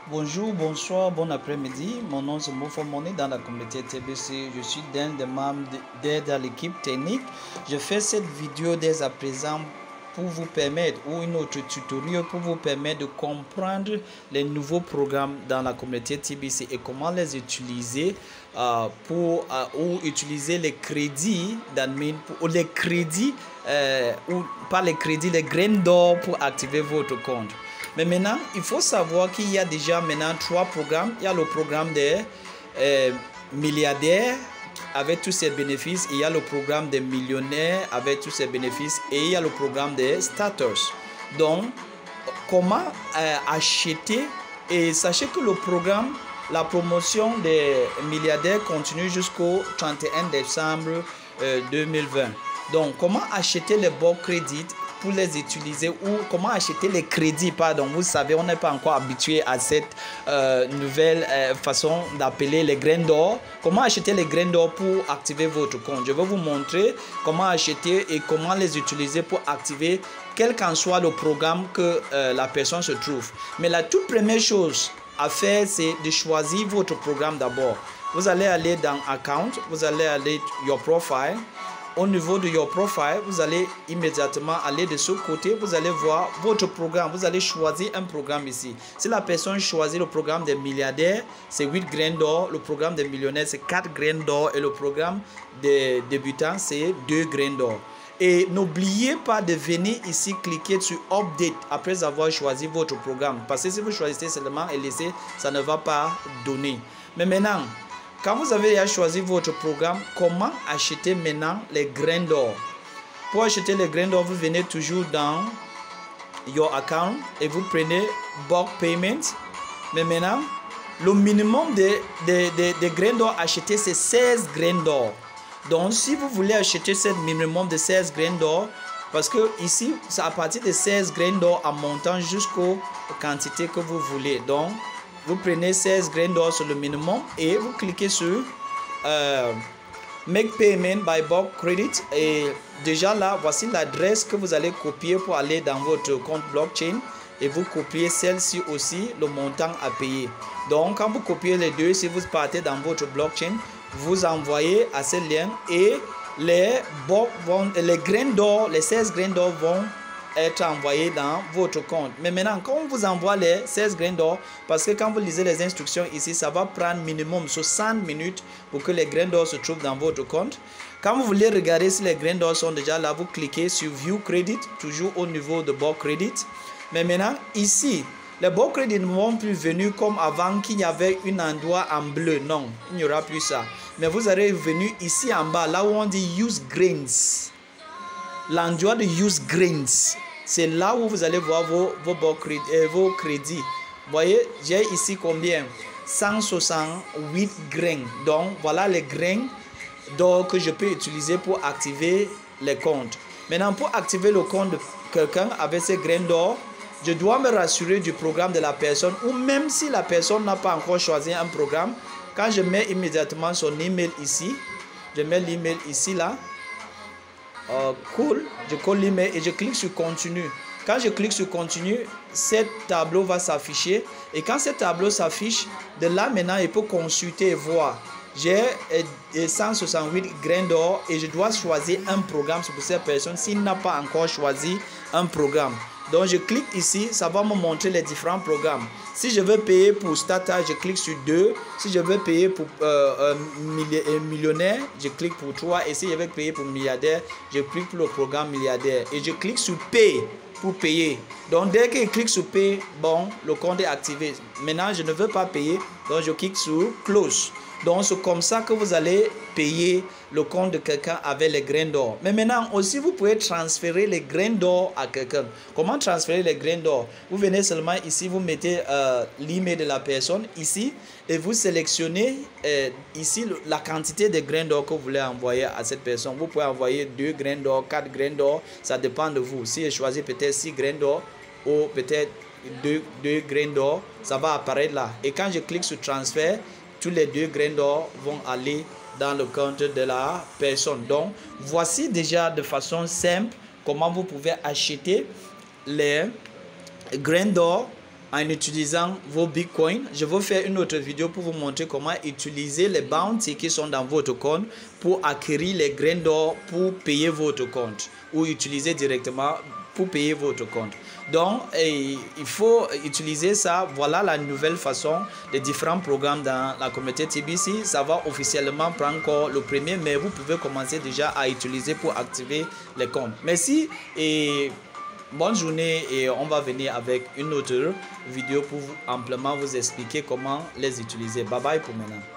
Bonjour, bonsoir, bon après-midi. Mon nom c'est Mofo Money dans la communauté TBC. Je suis d'un des membres d'aide à l'équipe technique. Je fais cette vidéo dès à présent pour vous permettre, ou une autre tutoriel pour vous permettre de comprendre les nouveaux programmes dans la communauté TBC et comment les utiliser ou utiliser les crédits d'admin ou les crédits ou pas les crédits, les graines d'or pour activer votre compte. Mais maintenant, il faut savoir qu'il y a déjà maintenant 3 programmes. Il y a le programme des milliardaires avec tous ses bénéfices. Et il y a le programme des millionnaires avec tous ses bénéfices. Et il y a le programme des starters. Donc, comment acheter? Et sachez que le programme, la promotion des milliardaires continue jusqu'au 31 décembre 2020. Donc, comment acheter les bons crédits pour les utiliser, ou comment acheter les crédits, pardon. Vous savez, on n'est pas encore habitué à cette nouvelle façon d'appeler les graines d'or. Comment acheter les graines d'or pour activer votre compte? Je vais vous montrer comment acheter et comment les utiliser pour activer quel qu'en soit le programme que la personne se trouve. Mais la toute première chose à faire, c'est de choisir votre programme d'abord. Vous allez aller dans Account, vous allez aller Your Profile. Au niveau de Your Profile, vous allez immédiatement aller de ce côté. Vous allez voir votre programme. Vous allez choisir un programme ici. Si la personne choisit le programme des milliardaires, c'est 8 graines d'or. Le programme des millionnaires, c'est 4 graines d'or. Et le programme des débutants, c'est 2 graines d'or. Et n'oubliez pas de venir ici cliquer sur Update après avoir choisi votre programme. Parce que si vous choisissez seulement et laissez, ça ne va pas donner. Mais maintenant, quand vous avez déjà choisi votre programme, comment acheter maintenant les graines d'or? Pour acheter les graines d'or, vous venez toujours dans Your Account et vous prenez Bulk Payment. Mais maintenant, le minimum des graines d'or achetées, c'est 16 graines d'or. Donc, si vous voulez acheter ce minimum de 16 graines d'or, parce que ici, c'est à partir de 16 graines d'or en montant jusqu'aux quantités que vous voulez. Donc, vous prenez 16 graines d'or sur le minimum et vous cliquez sur Make Payment by Bulk Credit. Et déjà là, voici l'adresse que vous allez copier pour aller dans votre compte blockchain. Et vous copiez celle-ci aussi, le montant à payer. Donc, quand vous copiez les deux, si vous partez dans votre blockchain, vous envoyez à ce lien et les graines d'or, les 16 graines d'or vont être envoyé dans votre compte. Mais maintenant, quand on vous envoie les 16 graines d'or, parce que quand vous lisez les instructions ici, ça va prendre minimum 60 minutes pour que les graines d'or se trouvent dans votre compte. Quand vous voulez regarder si les graines d'or sont déjà là, vous cliquez sur View Credit, toujours au niveau de Bulk Credit. Mais maintenant, ici, les Bulk Credit ne vont plus venir comme avant qu'il y avait un endroit en bleu. Non, il n'y aura plus ça. Mais vous allez venir ici en bas, là où on dit Use Grains. L'endroit de Use Grains. C'est là où vous allez voir vos crédits. Vous voyez, j'ai ici combien? 168 grains. Donc, voilà les grains d'or que je peux utiliser pour activer les comptes. Maintenant, pour activer le compte de quelqu'un avec ces grains d'or, je dois me rassurer du programme de la personne, ou même si la personne n'a pas encore choisi un programme, quand je mets immédiatement son email ici, je mets l'email ici, là. Cool, je colle l'email et je clique sur continue. Quand je clique sur continue, ce tableau va s'afficher. Et quand ce tableau s'affiche, de là maintenant, il peut consulter et voir. J'ai 168 graines d'or et je dois choisir un programme pour cette personne s'il n'a pas encore choisi un programme. Donc je clique ici, ça va me montrer les différents programmes. Si je veux payer pour Starter, je clique sur 2. Si je veux payer pour millionnaire, je clique pour 3. Et si je veux payer pour milliardaire, je clique pour le programme milliardaire. Et je clique sur Pay pour payer. Donc dès que je clique sur Pay, bon, le compte est activé. Maintenant, je ne veux pas payer, donc je clique sur Close. Donc c'est comme ça que vous allez payer le compte de quelqu'un avec les graines d'or. Mais maintenant aussi, vous pouvez transférer les graines d'or à quelqu'un. Comment transférer les graines d'or? Vous venez seulement ici, vous mettez l'email de la personne ici et vous sélectionnez ici la quantité de graines d'or que vous voulez envoyer à cette personne. Vous pouvez envoyer 2 graines d'or, 4 graines d'or, ça dépend de vous. Si je choisis peut-être 6 graines d'or ou peut-être 2 graines d'or, ça va apparaître là. Et quand je clique sur transfert, tous les 2 graines d'or vont aller dans le compte de la personne. Donc, voici déjà de façon simple comment vous pouvez acheter les graines d'or en utilisant vos bitcoins. Je vais faire une autre vidéo pour vous montrer comment utiliser les bounties qui sont dans votre compte pour acquérir les grains d'or pour payer votre compte ou utiliser directement pour payer votre compte. Donc, il faut utiliser ça. Voilà la nouvelle façon des différents programmes dans la communauté TBC. Ça va officiellement prendre encore le 1er mai. Vous pouvez commencer déjà à utiliser pour activer les comptes. Merci et bonne journée, et on va venir avec une autre vidéo pour amplement vous expliquer comment les utiliser. Bye bye pour maintenant.